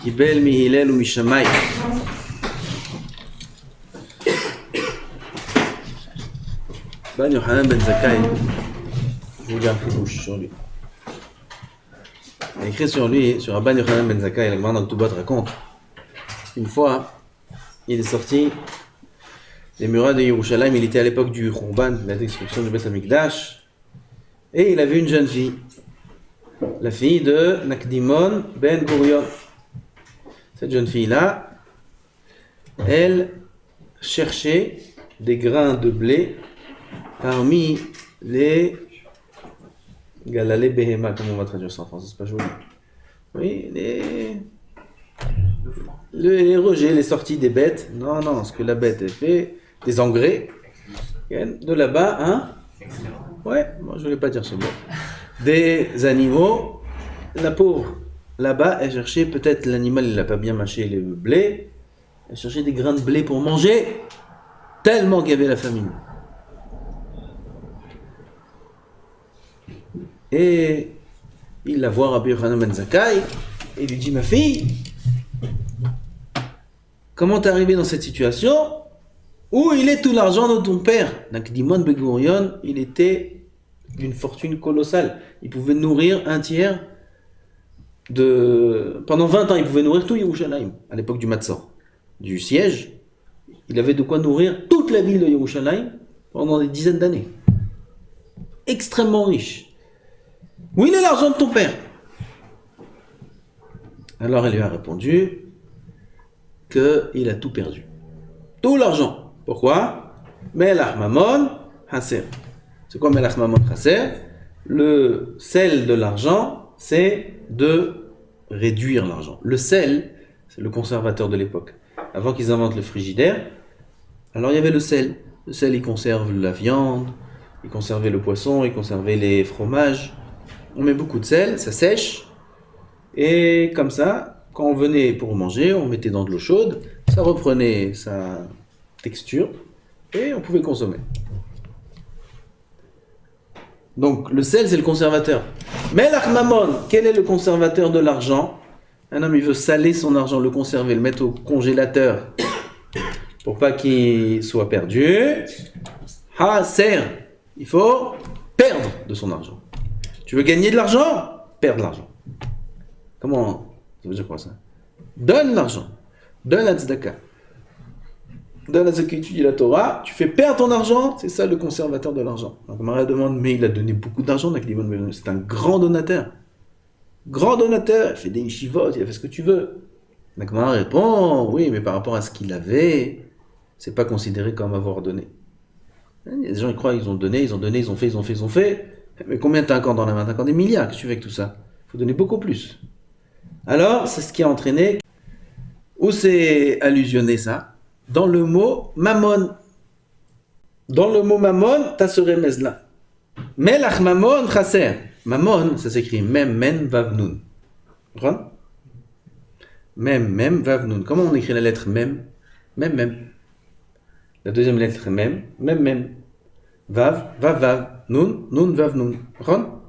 קיבל מהלל ומשמאי. Ben Yochanan ben Zakkai, je vous dis un חידוש sur lui. Il a écrit sur lui, sur Rabban Yochanan ben Zakkai, la Gemara dans Ketubot raconte. Une fois, il est sorti des murailles de Yerushalayim, il était à l'époque du Khurban, la destruction du Beth Amikdash, et il a vu une jeune fille, la fille de Nakdimon ben Gurion. Cette jeune fille-là, elle cherchait des grains de blé parmi les galalé behema, comment on va traduire ça en français, c'est pas joli. Oui, les rejets, les sorties des bêtes. Non, ce que la bête elle fait, des engrais. De là-bas, hein? Ouais, moi je voulais pas dire ce mot. Des animaux. La pauvre, là-bas, elle cherchait, peut-être l'animal il n'a pas bien mâché le blé. Elle cherchait des grains de blé pour manger, tellement qu'il y avait la famine. Et il la voit Rabbi Yochanan ben Zakkai et lui dit: ma fille, comment t'es arrivé dans cette situation? Où il est tout l'argent de ton père? Nakdimon ben Gurion, il était d'une fortune colossale. Il pouvait nourrir un tiers de... Pendant 20 ans, il pouvait nourrir tout Yerushalayim, à l'époque du Matzor, du siège. Il avait de quoi nourrir toute la ville de Yerushalayim pendant des dizaines d'années. Extrêmement riche. Où il est l'argent de ton père? Alors elle lui a répondu qu'il a tout perdu. Tout l'argent. Pourquoi? Melach mamon haser. C'est quoi melach mamon haser? Le sel de l'argent, c'est de réduire l'argent. Le sel, c'est le conservateur de l'époque. Avant qu'ils inventent le frigidaire, alors il y avait le sel. Le sel, il conserve la viande, il conservait le poisson, il conservait les fromages. On met beaucoup de sel, ça sèche, et comme ça, quand on venait pour manger, on mettait dans de l'eau chaude, ça reprenait sa texture, et on pouvait consommer. Donc le sel, c'est le conservateur. Mais l'achmamon, quel est le conservateur de l'argent? Un homme, il veut saler son argent, le conserver, le mettre au congélateur, pour pas qu'il soit perdu. Haser, il faut perdre de son argent. Tu veux gagner de l'argent? Perds de l'argent. Comment? Ça veut dire quoi ça? Donne l'argent. Donne la tzedaka. Donne à ceux qui étudient la Torah. Tu fais perdre ton argent, c'est ça le conservateur de l'argent. Donc Maria demande, mais il a donné beaucoup d'argent, c'est un grand donateur. Grand donateur, il fait des yeshivot, il a fait ce que tu veux. Donc Maria répond, oui, mais par rapport à ce qu'il avait, c'est pas considéré comme avoir donné. Il y a des gens qui croient qu'ils ont donné, ils ont fait. Mais combien t'as encore dans la main? T'as encore des milliards, qu'est-ce que tu fais avec tout ça? Il faut donner beaucoup plus. Alors, c'est ce qui a entraîné, où c'est allusionné ça? Dans le mot mammon. Dans le mot mammon, t'as ce remez-là. Melach mammon chaser. Mammon, ça s'écrit mem, men, vav, nun. Comprends? Mem, vav, nun. Comment on écrit la lettre mem? Mem. La deuxième lettre mem. Vav, vav. Nun, vav, nun. Comprends?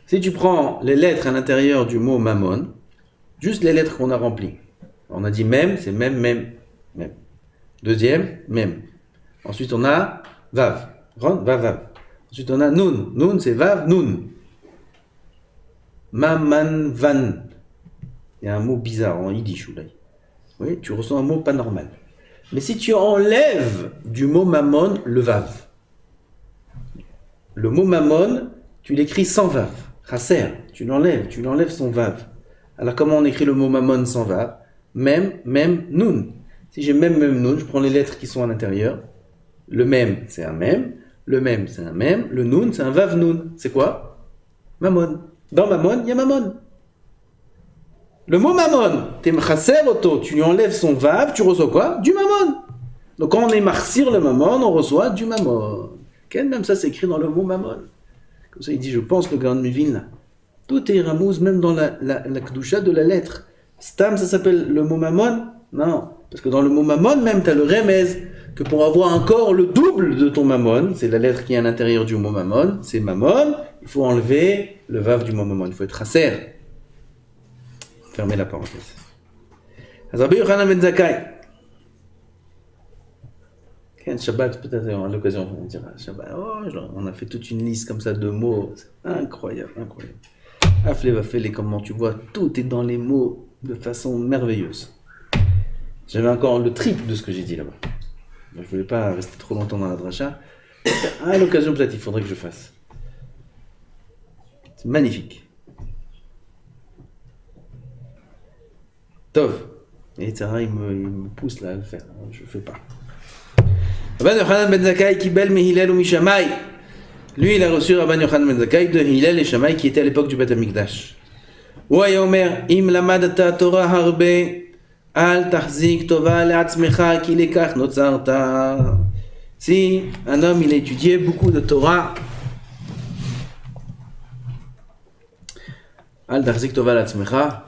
Si tu prends les lettres à l'intérieur du mot mammon, juste les lettres qu'on a remplies. On a dit mem, c'est mem. Deuxième, mem. Ensuite on a vav. Vav. Ensuite on a nun. Nun c'est vav, nun. Maman van. Il y a un mot bizarre en yiddish. Oui, tu ressens un mot pas normal. Mais si tu enlèves du mot mammon le vav, le mot mammon, tu l'écris sans vav. Chaser, tu l'enlèves son vav. Alors comment on écrit le mot mammon sans vav? Mem, nun. Si j'ai mem, nun, je prends les lettres qui sont à l'intérieur. Le mem, c'est un mem. Le mem, c'est un mem. Le nun, c'est un vav nun. C'est quoi? Mammon. Dans mammon, il y a mammon. Le mot mammon, t'es chaser auto, tu lui enlèves son vav, tu reçois quoi? Du mammon. Donc quand on est marcir le mammon, on reçoit du mammon. Même ça, c'est écrit dans le mot mammon. Comme ça, il dit, je pense, le grand Mivin, là. Tout est ramouz, même dans la kedusha de la lettre. Stam, ça s'appelle le mot mammon? Non. Parce que dans le mot mammon, même, tu as le remez, que pour avoir encore le double de ton mammon, c'est la lettre qui est à l'intérieur du mot mammon, c'est mammon, il faut enlever le vav du mot mammon, il faut être chaser. Fermez la parenthèse. Rabbi Yochanan ben Zakkai. Shabbat, peut-être à l'occasion, on dira Shabbat. Oh, on a fait toute une liste comme ça de mots. C'est incroyable, incroyable. Aflé va faire les comment tu vois, tout est dans les mots de façon merveilleuse. J'avais encore le triple de ce que j'ai dit là-bas. Je ne voulais pas rester trop longtemps dans la dracha. À l'occasion, peut-être, il faudrait que je fasse. C'est magnifique. Tov. Et Tzara, il me pousse là à le faire. Je ne le fais pas. Rabban Yochanan ben Zakkai qui bel Mehilel ou Mishamai. Lui, il a reçu Rabban Yochanan ben Zakkai de Hillel et Shammai qui était à l'époque du Beth Amikdash. Ouaya Omer, im lamadata Torah harbe, al tahzik tova le'atzmecha ki lekach notzarta. Si un homme il a étudié beaucoup de Torah, al tahzik tova le'atzmecha,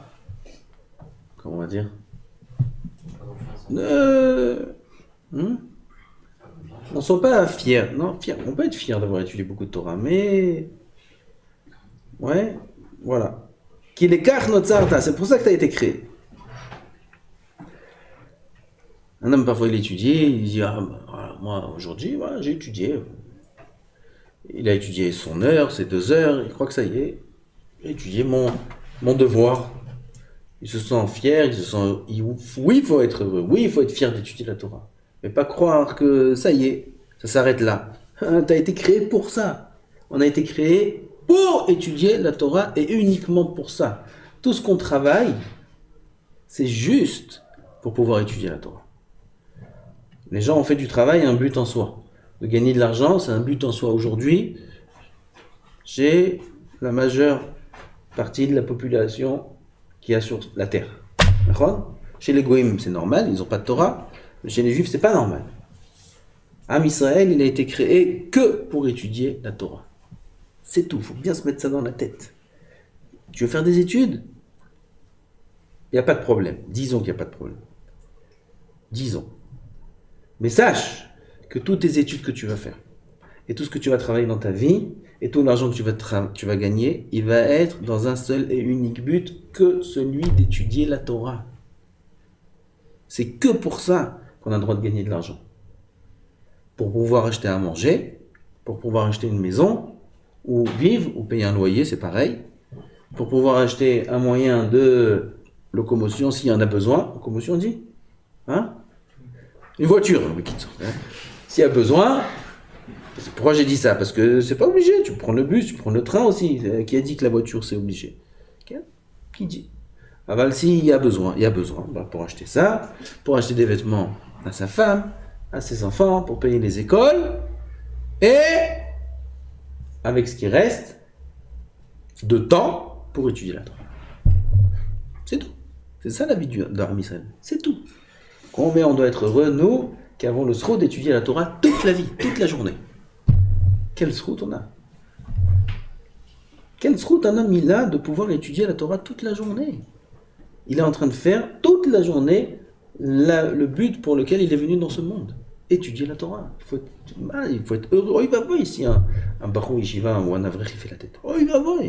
comment on va dire? On ne sont pas fiers. Non, fiers. On peut être fier d'avoir étudié beaucoup de Torah, mais... Ouais, voilà. Qu'il est karnotzarta, c'est pour ça que tu as été créé. Un homme, parfois, il étudie, il dit, voilà, moi, aujourd'hui, voilà, j'ai étudié. Il a étudié son heure, ses 2 heures, il croit que ça y est. J'ai étudié mon devoir. Il se sent fier, il se sent... Oui, il faut être heureux. Oui, il faut être fier d'étudier la Torah. Mais pas croire que ça y est, ça s'arrête là. Tu as été créé pour ça. On a été créé pour étudier la Torah et uniquement pour ça. Tout ce qu'on travaille, c'est juste pour pouvoir étudier la Torah. Les gens ont fait du travail un but en soi. De gagner de l'argent, c'est un but en soi. Aujourd'hui, j'ai la majeure partie de la population qui a sur la terre. Chez les Goïms, c'est normal, ils n'ont pas de Torah. Chez les Juifs, c'est pas normal. Am Israël, il a été créé que pour étudier la Torah. C'est tout, il faut bien se mettre ça dans la tête. Tu veux faire des études? Il n'y a pas de problème. Disons qu'il n'y a pas de problème. Disons. Mais sache que toutes tes études que tu vas faire, et tout ce que tu vas travailler dans ta vie, et tout l'argent que tu vas gagner, il va être dans un seul et unique but, que celui d'étudier la Torah. C'est que pour ça qu'on a le droit de gagner de l'argent. Pour pouvoir acheter à manger, pour pouvoir acheter une maison, ou vivre, ou payer un loyer, c'est pareil. Pour pouvoir acheter un moyen de locomotion, s'il y en a besoin. Locomotion, on dit hein? Une voiture, s'il y a besoin. Pourquoi j'ai dit ça? Parce que c'est pas obligé. Tu prends le bus, tu prends le train aussi. Qui a dit que la voiture, c'est obligé? Qui dit? Ah bah, s'il y a besoin, bah, pour acheter ça, pour acheter des vêtements à sa femme, à ses enfants, pour payer les écoles, et avec ce qui reste de temps pour étudier la Torah. C'est tout. C'est ça la vie d'Aram Israël. C'est tout. Combien on doit être heureux, nous, qui avons le srout d'étudier la Torah toute la vie, toute la journée. Quel srout on a? Quel srout un homme il a de pouvoir étudier la Torah toute la journée? Il est en train de faire toute la journée le but pour lequel il est venu dans ce monde. Étudier la Torah. Il faut être heureux. Oh, il va voir ici un Barou Yeshiva ou un Avrech qui fait la tête. Oh, il va voir.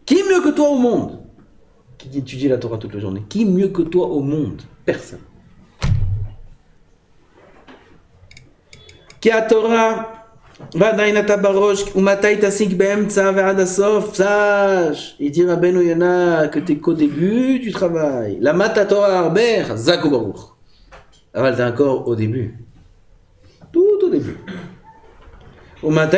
Qui est mieux que toi au monde qui étudie la Torah toute la journée? Qui est mieux que toi au monde? Personne. Qui a Torah? Sache, il dit Rabbeinu Yonah que t'es qu'au début du travail. La mata Torah arber, Zakou Baruch. Alors t'es encore au début. Tout au début. Quand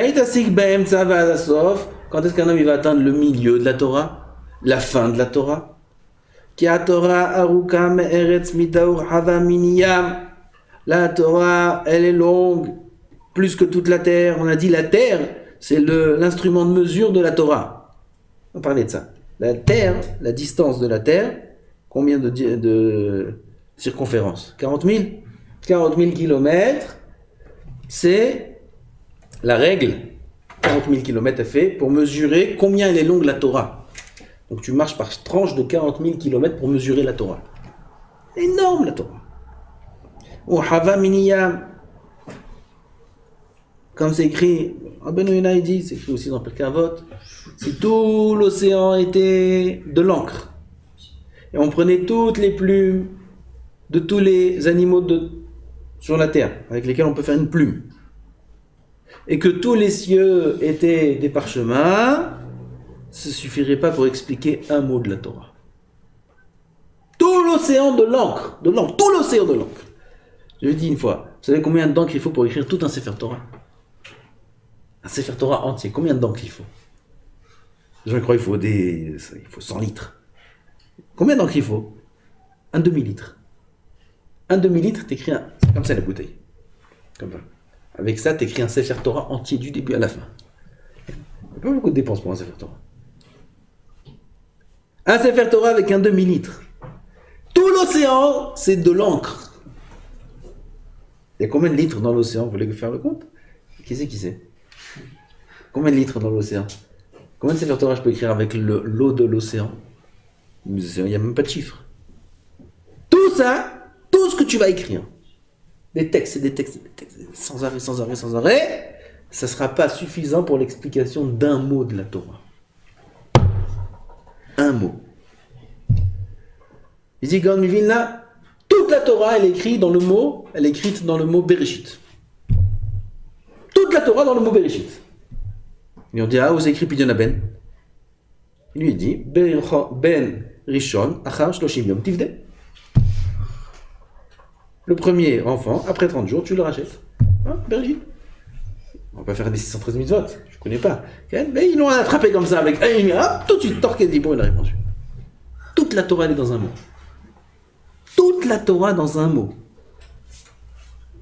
est-ce qu'un homme il va atteindre le milieu de la Torah? La fin de la Torah? La Torah, elle est longue. Plus que toute la terre. On a dit la terre, c'est l'instrument de mesure de la Torah. On parlait de ça. La terre, la distance de la terre, combien de circonférence? 40 000? 40 000 kilomètres, c'est la règle. 40 000 kilomètres est fait pour mesurer combien elle est longue la Torah. Donc tu marches par tranche de 40 000 kilomètres pour mesurer la Torah. Énorme la Torah. Ou Hava Miniyam. Comme c'est écrit, Rabbeinu Yonah dit, c'est écrit aussi dans Pirkei Avot, si tout l'océan était de l'encre, et on prenait toutes les plumes de tous les animaux sur la terre, avec lesquels on peut faire une plume, et que tous les cieux étaient des parchemins, ce ne suffirait pas pour expliquer un mot de la Torah. Tout l'océan de l'encre, tout l'océan de l'encre. Je l'ai dit une fois, vous savez combien d'encre il faut pour écrire tout un Sefer Torah? Un Sefer Torah entier, combien d'encre il faut? Je crois qu'il faut 100 litres. Combien d'encre il faut? Un demi-litre. Un demi-litre, t'écris c'est comme ça la bouteille. Comme ça. Avec ça, t'écris un Sefer Torah entier du début à la fin. Il n'y a pas beaucoup de dépenses pour un Sefer Torah. Un Sefer Torah avec un demi-litre. Tout l'océan, c'est de l'encre. Il y a combien de litres dans l'océan? Vous voulez faire le compte? Qui sait? Combien de litres dans l'océan? Combien de Sefer Torah je peux écrire avec l'eau de l'océan? Il n'y a même pas de chiffre. Tout ça, tout ce que tu vas écrire, des textes, sans arrêt, ça ne sera pas suffisant pour l'explication d'un mot de la Torah. Un mot. Il dit, Gaon Mivilna, toute la Torah, elle est écrite dans le mot Bereshit. Toute la Torah dans le mot Bereshit. Et on dit, ah, vous écrit Pidyon Ben. Il lui dit, Ben Rishon, Achar Shloshim Yom Tivde. Le premier enfant, après 30 jours, tu le rachètes. Hein, Bereshit. On va pas faire des 613 mitzvot, je connais pas. Mais ils l'ont attrapé comme ça avec tout de suite, Torquet dit bon, il a répondu. Toute la Torah, elle est dans un mot. Toute la Torah dans un mot.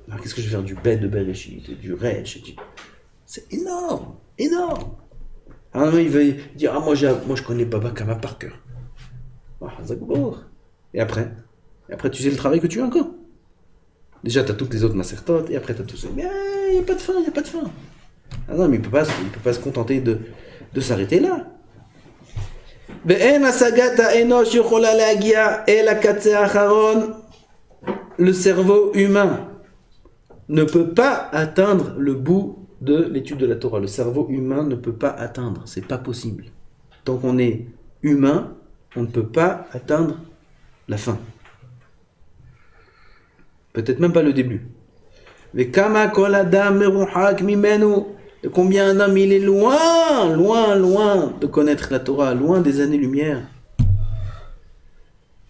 Alors qu'est-ce que je vais faire du Bet de Bereshit, du Resh, c'est énorme. Alors il va dire, moi je connais Baba Kama par cœur. Et après, tu sais le travail que tu as encore. Déjà, tu as toutes les autres masertot, et après tu as tout ça. Mais il n'y a pas de fin. Ah non, mais il ne peut pas se contenter de s'arrêter là. Le cerveau humain ne peut pas atteindre le bout de l'étude de la Torah. Le cerveau humain ne peut pas atteindre, c'est pas possible. Tant qu'on est humain, on ne peut pas atteindre la fin. Peut-être même pas le début. Mais kama kol adam meruhak mimenu. Et combien un homme il est loin de connaître la Torah, loin des années-lumière.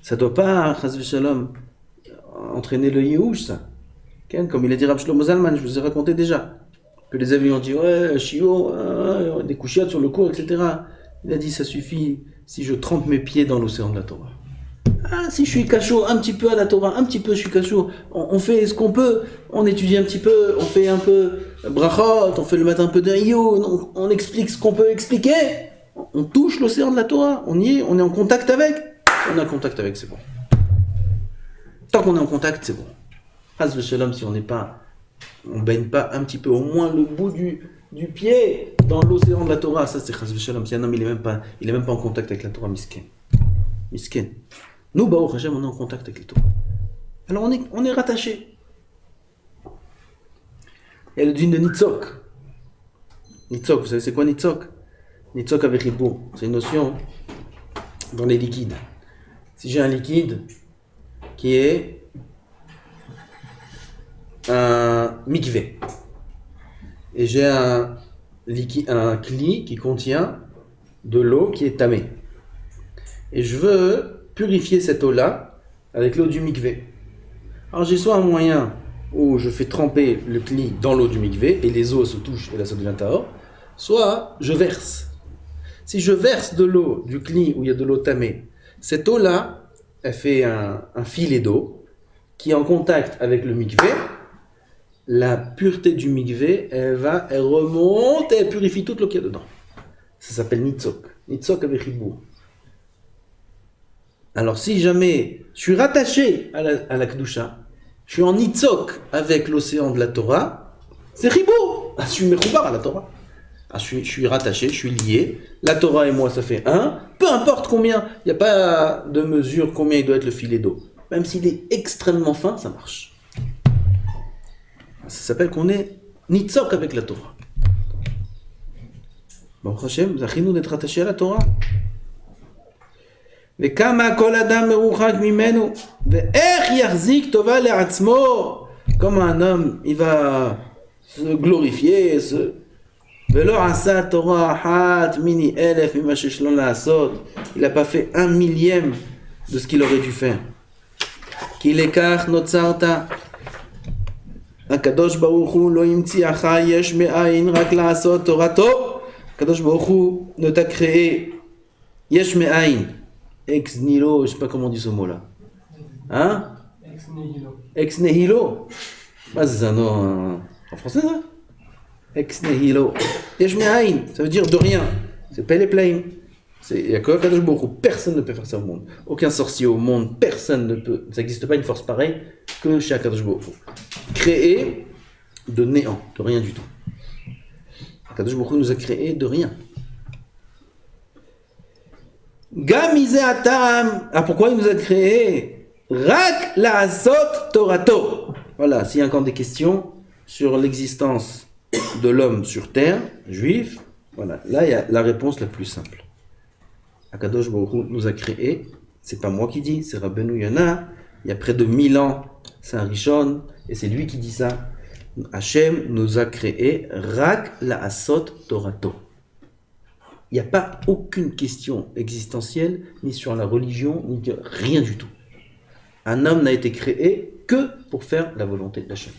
Ça doit pas, chas v'shalom, entraîner le Yehush, ça. Comme il a dit Rav Shlomo Zalman, je vous ai raconté déjà, que les amis ont dit, ouais, Shio, des couchiades sur le cours, etc. Il a dit, ça suffit si je trempe mes pieds dans l'océan de la Torah. Ah, si je suis cachot un petit peu à la Torah, un petit peu je suis cachot, on fait ce qu'on peut, on étudie un petit peu, on fait un peu brachot, on fait le matin un peu de Rio, on explique ce qu'on peut expliquer, on touche l'océan de la Torah, on y est, on est en contact avec, c'est bon. Tant qu'on est en contact, c'est bon. Haz v'shalom, si on baigne pas un petit peu, au moins le bout du pied dans l'océan de la Torah, ça c'est Haz v'shalom. Si un homme il est même pas en contact avec la Torah, misken. Nous, Baruch Hashem, on est en contact avec la Torah. Alors on est rattaché. Il y a le dîne de Nitzok. Nitzok, vous savez c'est quoi Nitzok? Nitzok avec Ribou, c'est une notion dans les liquides. Si j'ai un liquide qui est un mikvé, et j'ai un kli qui contient de l'eau qui est tamée, et je veux purifier cette eau-là avec l'eau du mikvé. Alors j'ai soit un moyen où je fais tremper le kli dans l'eau du mikvé et les eaux se touchent et là ça devient tahor, soit je verse. Si je verse de l'eau du kli où il y a de l'eau tamée, cette eau-là, elle fait un filet d'eau qui est en contact avec le mikvé. La pureté du mikvé, elle remonte et elle purifie toute l'eau qu'il y a dedans. Ça s'appelle Nitzok. Nitzok avec Ribour. Alors si jamais je suis rattaché à la Kedusha, je suis en Nitzok avec l'océan de la Torah, c'est Ribour. Je suis mechoubar à la Torah. Je suis rattaché, je suis lié. La Torah et moi, ça fait un. Peu importe combien, il n'y a pas de mesure combien il doit être le filet d'eau. Même s'il est extrêmement fin, ça marche. Ça s'appelle qu'on est Nitzok avec la Torah. Bon, Hachem, Zachinu d'être attaché à la Torah. וכמה כל אדם מרוחק ממנו, ואיך יחזיק טובה לעצמו, comment un homme, il va se glorifier, ולא עשה תורה אחת מיני אלף ממה שיש לו לעשות, il n'a pas fait 1/1000 de ce qu'il aurait dû faire. כי לכך נוצרת, הקדוש ברוך הוא לא המציאך יש מאין רק לעשות תורתו, הקדוש ברוך הוא ne t'a créé יש מאין, ex nihilo, je sais pas comment on dit ce mot là. Hein? Ex nihilo. Ex nihilo. Ah, c'est un nom en français ça? Ex nihilo. Yesh me'ain, ça veut dire de rien. C'est pas les plaines. Il y a que Kadosh Baruch Hu. Personne ne peut faire ça au monde. Aucun sorcier au monde, personne ne peut. Ça n'existe pas une force pareille que chez Kadosh Baruch Hu. Créé de néant, de rien du tout. Kadosh Baruch Hu nous a créé de rien. Ah, pourquoi il nous a créé? Rak la'asot torato. Voilà, s'il y a encore des questions sur l'existence de l'homme sur terre, juif, voilà, là il y a la réponse la plus simple. Akadosh Baruch Hu nous a créé, c'est pas moi qui dis, c'est Rabbeinu Yonah, il y a près de 1000 ans, c'est un Rishon, et c'est lui qui dit ça. Hachem nous a créé Rak la'asot torato. Il n'y a pas aucune question existentielle, ni sur la religion, ni rien du tout. Un homme n'a été créé que pour faire la volonté d'Hachem.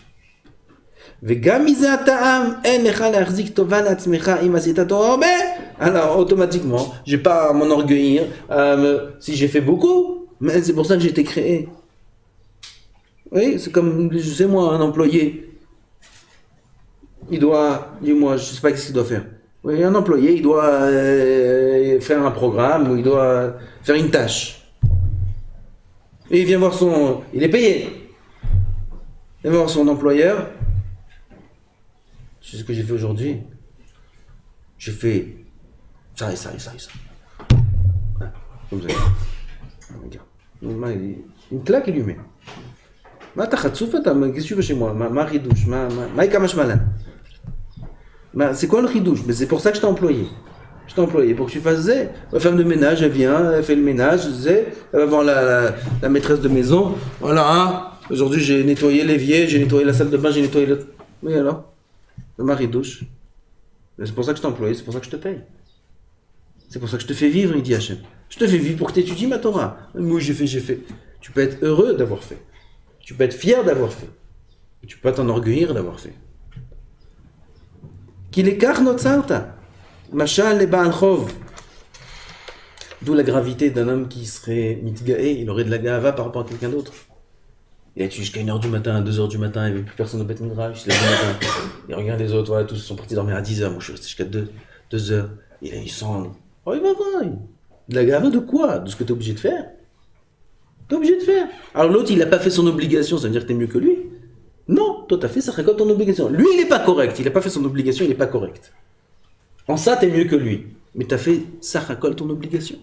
Alors automatiquement, j'ai pas à m'enorgueillir si j'ai fait beaucoup, mais c'est pour ça que j'ai été créé. Oui, c'est comme, je sais moi, un employé. Il doit, dis-moi, je sais pas ce qu'il doit faire. Oui, un employé, il doit faire un programme ou il doit faire une tâche. Et il vient voir il est payé. Il vient voir son employeur. Tu sais ce que j'ai fait aujourd'hui? J'ai fait ça et ça et ça et ça. Ah, comme ça. Regarde. Une claque, il lui met. Qu'est-ce que tu veux chez moi? Ma ridouche, c'est quoi le ridouche? Mais c'est pour ça que je t'ai employé. Je t'ai employé pour que tu fasses zé. La femme de ménage, elle vient, elle fait le ménage, zé. Elle va voir la maîtresse de maison. Voilà, hein. Aujourd'hui j'ai nettoyé l'évier, j'ai nettoyé la salle de bain, j'ai nettoyé le... Oui alors? Le mari douche. C'est pour ça que je t'ai employé, c'est pour ça que je te paye. C'est pour ça que je te fais vivre, il dit Hachem. Je te fais vivre pour que tu étudies ma Torah. Moi j'ai fait. Tu peux être heureux d'avoir fait. Tu peux être fier d'avoir fait. Tu peux pas t'enorgueillir d'avoir fait. Qu'il écarte notre sarta. Machal le Baal Chov. D'où la gravité d'un homme qui serait mitgaé, il aurait de la gava par rapport à quelqu'un d'autre. Il a étudié jusqu'à 1h du matin, à 2h du matin, il n'y avait plus personne au Beth Midrash, il se lève le matin. Il regarde les autres, voilà, tous sont partis dormir à 10h, moi je suis resté jusqu'à 2h. Il sent... Oh, il va voir. De la gava de quoi? De ce que tu es obligé de faire. Tu es obligé de faire. Alors l'autre, il n'a pas fait son obligation, ça veut dire que tu es mieux que lui. Non, toi tu as fait ça récolte ton obligation. Lui, il n'est pas correct, il n'a pas fait son obligation, il n'est pas correct. En ça, tu es mieux que lui. Mais tu as fait ça récolte ton obligation.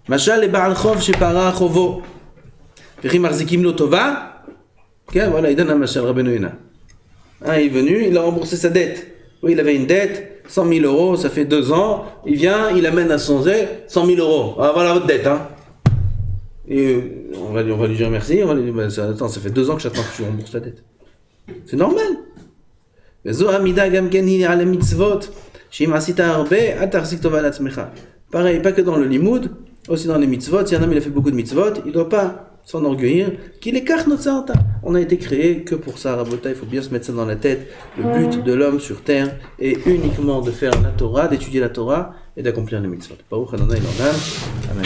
Machal le Baal Chov chez Para Chovo. Marzikim Lotova, voilà, il donne un machal Rabbeinu Yonah. Il est venu, il a remboursé sa dette. Oui, il avait une dette, 100 000 euros, ça fait 2 ans. Il vient, il amène à son zé 100 000 euros. Ah, voilà votre dette. Hein. Et on va lui dire merci. On va lui dire, attends, ça fait 2 ans que j'attends que tu rembourses ta dette. C'est normal. Pareil, pas que dans le limoud, aussi dans les mitzvot. Si un homme il a fait beaucoup de mitzvot, il ne doit pas s'enorgueillir qu'il écarte notre sarta. On a été créé que pour ça, Rabota, il faut bien se mettre ça dans la tête. Le but de l'homme sur terre est uniquement de faire la Torah, d'étudier la Torah et d'accomplir les mitzvot. Baruch Adonai L'Olam. Amen.